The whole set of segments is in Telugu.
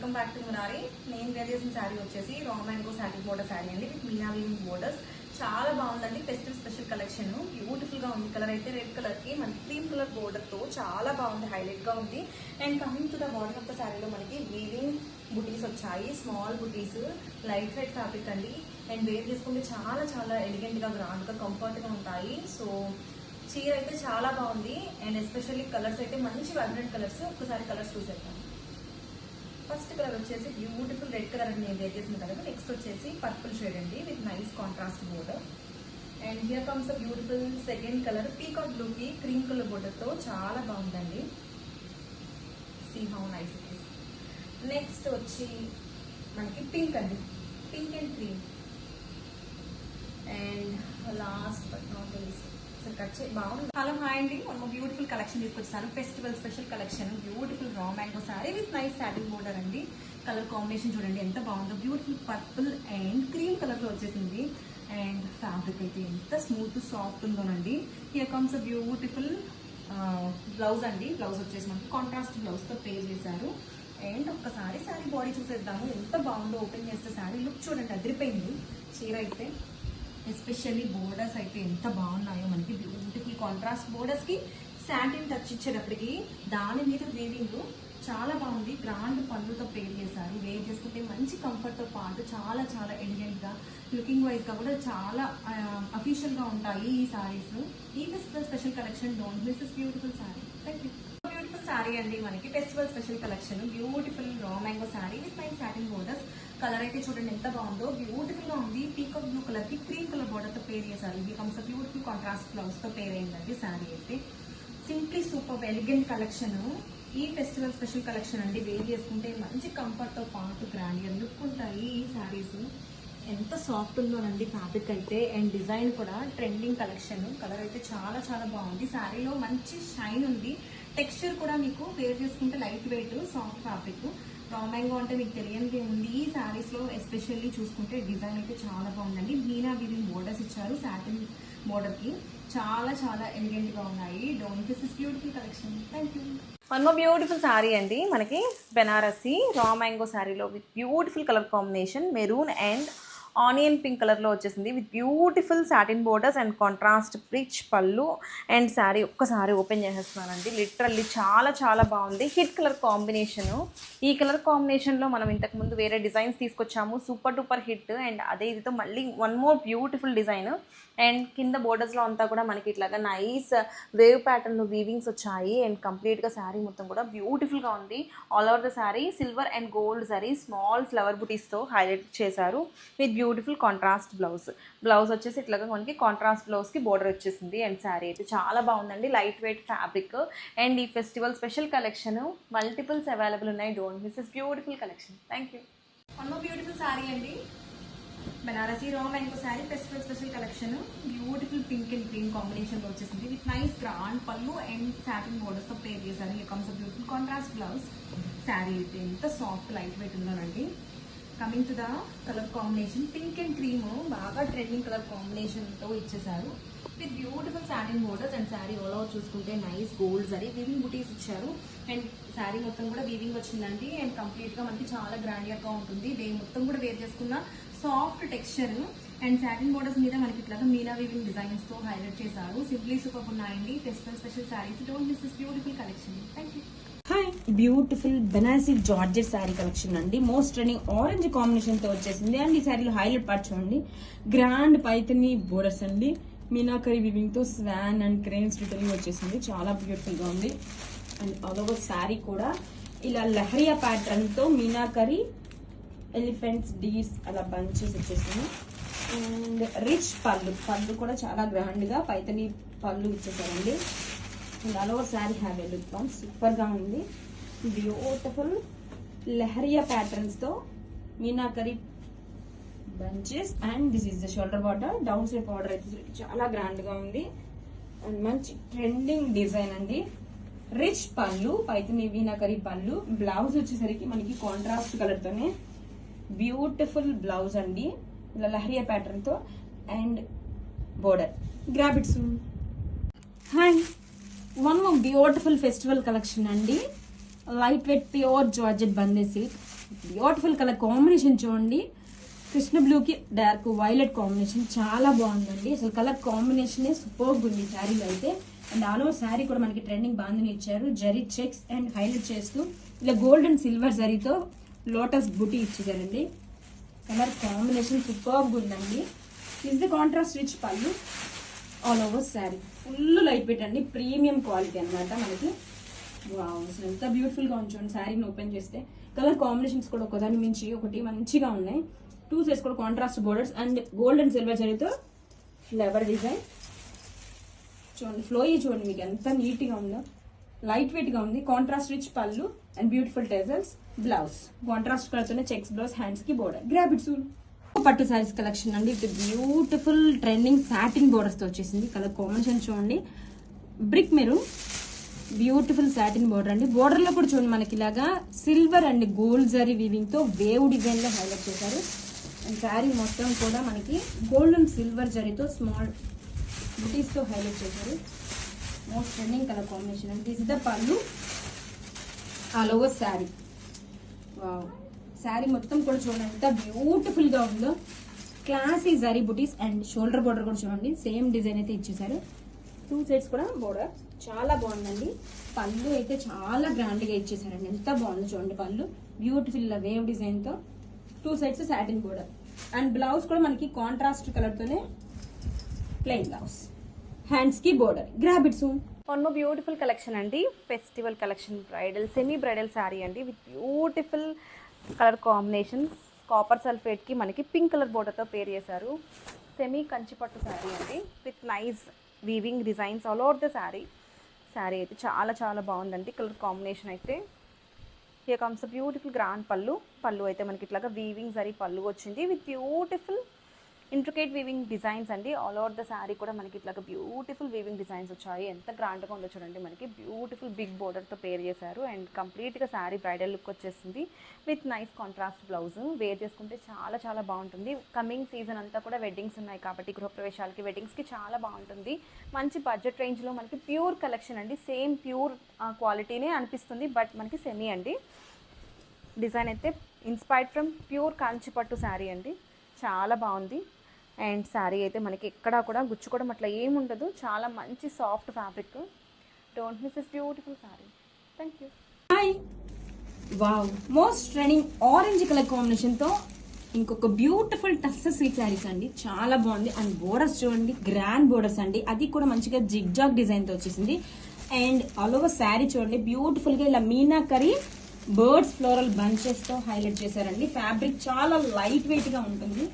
Welcome back to Murari. నేను వేర్ చేసిన శారీ వచ్చేసి raw mango satin border sari అండి విత్ మీనా వీవింగ్ బోర్డర్స్. చాలా బాగుందండి. ఫెస్టివ్ స్పెషల్ కలెక్షన్, బ్యూటిఫుల్ గా ఉంది. కలర్ అయితే రెడ్ కలర్ కి మనకి క్రీమ్ కలర్ బోర్డర్ తో చాలా బాగుంది, హైలైట్ గా ఉంది. And coming to the body of the శారీలో మనకి వీవింగ్ బుటీస్ వచ్చాయి, స్మాల్ బుటీస్, లైట్ వెయిట్ ఫ్యాబ్రిక్ అండి. అండ్ వేర్ చేసుకుంటే చాలా చాలా ఎలిగెంట్ గా, గ్రాండ్ గా, కంఫర్ట్ గా ఉంటాయి. సో చీర అయితే చాలా బాగుంది. అండ్ ఎస్పెషల్లీ కలర్స్ అయితే మంచి వైబ్రెంట్ కలర్స్. ఒక్కసారి కలర్స్ చూసేద్దాం. ఫస్ట్ కలర్ వచ్చేసి బ్యూటిఫుల్ రెడ్ కలర్ అని నేను వేర్ చేసిన కలర్. నెక్స్ట్ వచ్చేసి పర్పుల్ షేడ్ అండి with nice contrast border. And here comes the beautiful second colour peacock blue కి క్రీమ్ కలర్ బోర్డర్ తో చాలా బాగుందండి. See how nice it is. Next వచ్చి మనకి పింక్ అండి, pink and cream. And last but not least బాగుంది. హలో హాయ్ అండి, మనం బ్యూటిఫుల్ కలెక్షన్ తీసుకొచ్చాను. Festival special collection, beautiful raw mango sari with nice satin border అండి. కలర్ కాంబినేషన్ చూడండి ఎంత బాగుందో. Beautiful purple and cream colour లో వచ్చేసింది. అండ్ ఫ్యాబ్రిక్ అయితే ఎంత స్మూత్ సాఫ్ట్ ఉందోనండి. హియర్ కమ్స్ బ్యూటిఫుల్ బ్లౌజ్ అండి. బ్లౌజ్ వచ్చేసి మనకి కాంట్రాస్ట్ బ్లౌజ్ తో పే చేశారు. అండ్ ఒక్కసారి శారీ బాడీ చూసేద్దాము. ఎంత బాగుందో. ఓపెన్ చేస్తే శారీ లుక్ చూడండి, అదిరిపోయింది చీర అయితే. ఎస్పెషల్లీ బోర్డర్స్ అయితే ఎంత బాగున్నాయో మనకి. బ్యూటిఫుల్ కాంట్రాస్ట్ బోర్డర్స్ కి శాటిన్ టచ్ ఇచ్చేటప్పటికి దాని మీద వీవింగ్ చాలా బాగుంది. గ్రాండ్ పళ్ళుతో పేర్ చేశారు. వేర్ చేసుకుంటే మంచి కంఫర్ట్ తో పాటు చాలా చాలా ఎలిగెంట్ గా, లుకింగ్ వైజ్ గా కూడా చాలా అఫీషియల్ గా ఉంటాయి ఈ సారీస్. ఈ festival special collection, don't miss this beautiful sorry. Thank you. Beautiful sorry అండి మనకి festival special collection. Beautiful raw mango sari with nice satin borders. Colour అయితే చూడండి ఎంత బాగుందో. బ్యూటిఫుల్ గా ఉంది. పీకాక్ బ్లూ కలర్ కి క్రీమ్ కలర్ బోర్డర్ తో పేర్ చేశారు. ఇది కమ్స్ బ్యూటిఫుల్ కాంట్రాస్ట్ బ్లౌజ్ తో పేర్ అయిందండి సారీ అయితే. Simply super elegant collection. ఈ ఫెస్టివల్ స్పెషల్ కలెక్షన్ అండి. వేర్ చేసుకుంటే మంచి కంఫర్ట్ తో పాటు గ్రాండ్ లుక్ ఉంటాయి ఈ సారీస్. ఎంత సాఫ్ట్ ఉందోనండి ఫ్యాబ్రిక్ అయితే. అండ్ డిజైన్ కూడా ట్రెండింగ్ కలెక్షన్. కలర్ అయితే చాలా చాలా బాగుంది. శారీలో మంచి షైన్ ఉంది. టెక్స్చర్ కూడా మీకు వేర్ చేసుకుంటే light weight soft fabric. Raw mango అంటే మీకు తెలియనిది ఉంది. ఈ శారీస్ లో ఎస్పెషల్లీ చూసుకుంటే డిజైన్ అయితే చాలా బాగుందండి. మీనా వీవింగ్ బోర్డర్స్ ఇచ్చారు సాటిన్ బోర్డర్ కి. చాలా చాలా ఎలిగెంట్ గా ఉన్నాయి. Don't miss this beautiful collection. Thank you. One more beautiful sari అండి మనకి బెనారసి రా మ్యాంగో శారీలో with beautiful colour combination, maroon and onion pink colour లో వచ్చేసింది with beautiful satin borders and contrast rich pallu. And sari ఒక్కసారి ఓపెన్ చేసేస్తున్నానండి. లిటరల్లీ చాలా చాలా బాగుంది. Hit colour combination. ఈ కలర్ కాంబినేషన్ లో మనం ఇంతకు ముందు వేరే డిజైన్స్ తీసుకొచ్చాము, సూపర్ డూపర్ హిట్. అండ్ అదే ఇదితో మళ్ళీ one more beautiful design. And కింద బోర్డర్స్ లో అంతా కూడా మనకి ఇట్లాగా నైస్ వేవ్ ప్యాటర్న్ వీవింగ్స్ వచ్చాయి. అండ్ కంప్లీట్ గా శారీ మొత్తం కూడా బ్యూటిఫుల్ గా ఉంది. All over the sari silver and gold sari small flower బుటీస్ తో హైలైట్ చేశారు with beautiful contrast blouse. Blouse వచ్చేసి ఇట్లాగా మనకి కాంట్రాస్ట్ బ్లౌజ్ కి బోర్డర్ వచ్చేసింది. అండ్ శారీ అయితే చాలా బాగుందండి. Light weight fabric. అండ్ ఈ festival special collection multiples available ఉన్నాయి. Don't miss this beautiful collection. Thank you. One more beautiful sari అండి Banarasi raw mango sari festival special collection. Beautiful pink and green combination లో వచ్చేసింది with nice grand pallu and satin borders తో పేర్ చేశారు. ఈ comes beautiful contrast blouse. Sari అయితే ఎంత సాఫ్ట్ లైట్ వెయిట్ ఉందోనండి. Coming to the colour combination, pink and cream బాగా ట్రెండింగ్ కలర్ కాంబినేషన్ తో ఇచ్చేసారు with beautiful satin borders. And sari all over చూసుకుంటే నైస్ గోల్డ్ జరీ వీవింగ్ బుటీస్ ఇచ్చారు. అండ్ శారీ మొత్తం కూడా వీవింగ్ వచ్చిందండి. అండ్ కంప్లీట్ గా మనకి చాలా గ్రాండ్ గా ఉంటుంది. డే మొత్తం కూడా వేర్ చేసుకున్న soft texture. And satin borders మీద మనకి ఇట్లా మీనా వీవింగ్ డిజైన్స్ తో హైలైట్ చేశారు. సింప్లీ సూపర్ ఉన్నాయండి festival special saris. Don't miss this beautiful collection. Thank you. Hi, beautiful Banarasi georgette sari collection అండి. మోస్ట్ ట్రెండింగ్ ఆరెంజ్ కాంబినేషన్ తో వచ్చేసింది. అండ్ ఈ శారీలో హైలైట్ పార్ట్ చూడండి, గ్రాండ్ పైతని బోర్డర్స్ అండి. మీనాకరీ వివింగ్ తో స్వాన్ అండ్ క్రేన్స్ రిటర్నింగ్ వచ్చేసింది. చాలా బ్యూటిఫుల్ గా ఉంది. అండ్ ఆల్ ఓవర్ శారీ కూడా ఇలా లహరియా ప్యాటర్న్ తో మీనాకరీ ఎలిఫెంట్స్ డీర్స్ అలా బంచెస్ వచ్చేసింది. అండ్ రిచ్ పళ్ళు కూడా చాలా గ్రాండ్ గా పైతని పళ్ళు ఇచ్చేసారండి. And all over sari have a look one super గా ఉంది. బ్యూటిఫుల్ లెహరియా ప్యాటర్న్స్ తో meenakari bunches. And this is the shoulder border. Down side border అయితే చాలా గ్రాండ్ గా ఉంది. అండ్ మంచి ట్రెండింగ్ డిజైన్ అండి. రిచ్ పళ్ళు పైతని మీనాకరీ పళ్ళు. బ్లౌజ్ వచ్చేసరికి మనకి కాంట్రాస్ట్ కలర్ తోనే బ్యూటిఫుల్ బ్లౌజ్ అండి, ఇలా లహరియా ప్యాటర్న్ తో. And border grab it soon. Hi, one more beautiful festival collection అండి. లైట్ వెయిట్ ప్యూర్ జార్జెట్ బందే సిల్క్. బ్యూటిఫుల్ కలర్ కాంబినేషన్ చూడండి, కృష్ణ బ్లూ కి డార్క్ వైలెట్ కాంబినేషన్ చాలా బాగుందండి. అసలు కలర్ కాంబినేషన్ సూపర్ ఉంది శారీలో అయితే. అండ్ ఆల్ ఓవర్ శారీ కూడా మనకి ట్రెండింగ్ బాగుందని ఇచ్చారు. జరీ చెక్స్ అండ్ హైలైట్ చేస్తూ ఇలా గోల్డ్ అండ్ సిల్వర్ జరీతో లోటస్ బుటీ ఇచ్చేసారండి. కలర్ కాంబినేషన్ సూపర్ ఉందండి. Is the contrast rich pallu. All over sari full light weight అండి, ప్రీమియం క్వాలిటీ అనమాట మనకి. వావ్, అసలు ఎంత బ్యూటిఫుల్ గా ఉంచండి శారీని ఓపెన్ చేస్తే. కలర్ కాంబినేషన్స్ కూడా ఒకదాని మించి ఒకటి మంచిగా ఉన్నాయి. 2 సైడ్స్ కూడా contrast borders and gold and silver జరీతో ఫ్లవర్ డిజైన్ చూడండి. ఫ్లోయి చూడండి మీకు ఎంత నీట్ గా ఉందో, లైట్ వెయిట్ గా ఉంది. Contrast rich pallu and beautiful tassels. Blouse contrast కలర్తోనే చెక్స్ బ్లౌజ్, హ్యాండ్స్ కి బోర్డర్. Grab it soon. పట్టు సారీస్ కలెక్షన్ అండి. ఇది బ్యూటిఫుల్ ట్రెండింగ్ సాటిన్ బోర్డర్స్ తో వచ్చేసింది. కలర్ కాంబినేషన్ చూడండి, brick maroon, beautiful satin border అండి. బోర్డర్ లో కూడా చూడండి మనకి ఇలాగా silver and gold zari weaving తో వేవ్ డిజైన్ లో హైలైట్ చేశారు. అండ్ శారీ మొత్తం కూడా మనకి గోల్డ్ అండ్ సిల్వర్ జరీతో స్మాల్ బుటీస్ తో హైలైట్ చేశారు. మోస్ట్ ట్రెండింగ్ కలర్ కాంబినేషన్ అండి. దిస్ ఇస్ ద పళ్ళు. All over sari. Wow, sari మొత్తం కూడా చూడండి ఎంత బ్యూటిఫుల్ గా ఉందో. Classy zari buttis and shoulder border కూడా చూడండి సేమ్ డిజైన్ అయితే ఇచ్చేసారు. 2 సైడ్స్ కూడా బోర్డర్ చాలా బాగుందండి. పళ్ళు అయితే చాలా గ్రాండ్ గా ఇచ్చేసారండి. ఎంత బాగుంది చూడండి పళ్ళు, బ్యూటిఫుల్ వేవ్ డిజైన్ తో. 2 sides satin border and blouse కూడా మనకి కాంట్రాస్ట్ కలర్ తోనే ప్లెయిన్ బ్లౌజ్, హ్యాండ్స్ కి border. Grab it soon. One more beautiful collection అండి, festival collection, bridal semi bridal sari అండి with beautiful colour combinations. Copper sulphate కి మనకి పింక్ కలర్ బోర్డర్తో పేర్ చేశారు. సెమీ కంచిపట్టు శారీ అండి with nice weaving designs all over the sari. Sari అయితే చాలా చాలా బాగుందండి. కలర్ కాంబినేషన్ అయితే హియర్ కమ్స్ బ్యూటిఫుల్ గ్రాండ్ పళ్ళు. పళ్ళు అయితే మనకి ఇట్లాగా వీవింగ్ జరీ పళ్ళు వచ్చింది with beautiful intricate weaving designs అండి. ఆల్ ఓవర్ ద శారీ కూడా మనకి ఇట్లాగా బ్యూటిఫుల్ వీవింగ్ డిజైన్స్ వచ్చాయి. ఎంత గ్రాండ్గా ఉందో చూడండి. మనకి బ్యూటిఫుల్ బిగ్ బోర్డర్తో పేర్ చేశారు అండ్ కంప్లీట్గా శారీ బ్రైడల్ లుక్ వచ్చేసింది with nice contrast blouse. Wear చేసుకుంటే చాలా చాలా బాగుంటుంది. కమింగ్ సీజన్ అంతా కూడా వెడ్డింగ్స్ ఉన్నాయి కాబట్టి గృహప్రవేశాలకి వెడ్డింగ్స్కి చాలా బాగుంటుంది. మంచి బడ్జెట్ రేంజ్లో మనకి ప్యూర్ కలెక్షన్ అండి. సేమ్ ప్యూర్ క్వాలిటీనే అనిపిస్తుంది బట్ మనకి సెమీ అండి. డిజైన్ అయితే ఇన్స్పైర్డ్ ఫ్రమ్ ప్యూర్ కాంచిపట్టు శారీ అండి. చాలా బాగుంది. అండ్ శారీ అయితే మనకి ఎక్కడా కూడా గుచ్చుకోవడం అట్లా ఏముండదు. చాలా మంచి soft fabric. Don't miss this beautiful sari. Thank you. Hi, wow, most trending orange colour combination తో ఇంకొక బ్యూటిఫుల్ టస్సర్ సిల్క్ శారీస్ అండి. చాలా బాగుంది. అండ్ బోర్డర్స్ చూడండి, గ్రాండ్ బోర్డర్స్ అండి. అది కూడా మంచిగా జిగ్జాగ్ డిజైన్ తో వచ్చేసింది. అండ్ ఆల్ ఓవర్ శారీ చూడండి బ్యూటిఫుల్ గా ఇలా మీనాకరీ బర్డ్స్ ఫ్లోరల్ బంచెస్ తో హైలైట్ చేశారండి. ఫ్యాబ్రిక్ చాలా లైట్ వెయిట్ గా ఉంటుంది.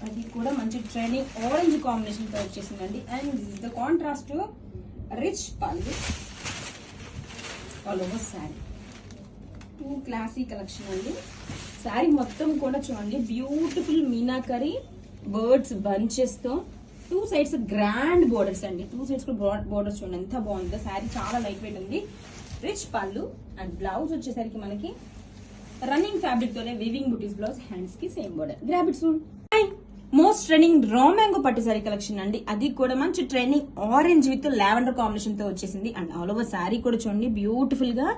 అది కూడా మంచి ట్రెండింగ్ ఆరెంజ్ కాంబినేషన్ తో వచ్చేసిందండి. And this is the contrast rich pallu. All over sari 2 classy collection అండి. శారీ మొత్తం కూడా చూడండి బ్యూటిఫుల్ మీనాకరీ బర్డ్స్ బంచెస్ తో 2 సైడ్స్ గ్రాండ్ బోర్డర్స్ అండి. 2 సైడ్స్ బోర్డర్స్ చూడండి ఎంత బాగుందో. శారీ చాలా లైట్ వెయిట్ ఉంది. రిచ్ పళ్ళు అండ్ బ్లౌజ్ వచ్చేసరికి మనకి రన్నింగ్ ఫ్యాబ్రిక్ తోనే వీవింగ్ బుటీస్ బ్లౌజ్, హ్యాండ్స్ కి same border. Grab it soon. Most trending raw mango పట్టు సారీ కలెక్షన్ అండి. అది కూడా మంచి trending orange with lavender combination తో వచ్చేసింది. అండ్ ఆల్ ఓవర్ శారీ కూడా చూడండి బ్యూటిఫుల్ గా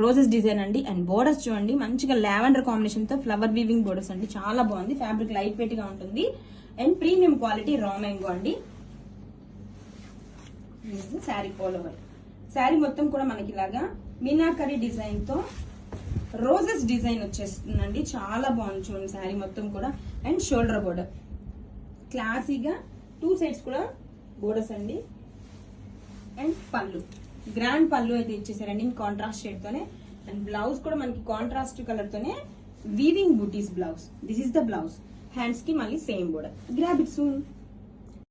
రోజెస్ డిజైన్ అండి. అండ్ బోర్డర్స్ చూడండి మంచిగా లావెండర్ కాంబినేషన్ తో ఫ్లవర్ వీవింగ్ బోర్డర్స్ అండి. చాలా బాగుంది. ఫ్యాబ్రిక్ లైట్ వెయిట్ గా ఉంటుంది and premium quality raw mango అండి. శారీ ఆల్ ఓవర్ శారీ మొత్తం కూడా మనకి ఇలాగా మీనాకరీ డిజైన్ తో రోజెస్ డిజైన్ వచ్చేస్తుందండి. చాలా బాగుంది చూడండి శారీ మొత్తం కూడా. అండ్ షోల్డర్ బోర్డర్ క్లాసీగా 2 సైడ్స్ కూడా బోర్డర్స్ అండి. అండ్ పళ్ళు గ్రాండ్ పళ్ళు అయితే ఇచ్చేసారండి కాంట్రాస్ట్ షేడ్ తోనే. అండ్ బ్లౌజ్ కూడా మనకి కాంట్రాస్ట్ కలర్ తోనే వీవింగ్ బూటీస్ blouse. This is the blouse, hands కి మళ్ళీ same border. Grab it soon.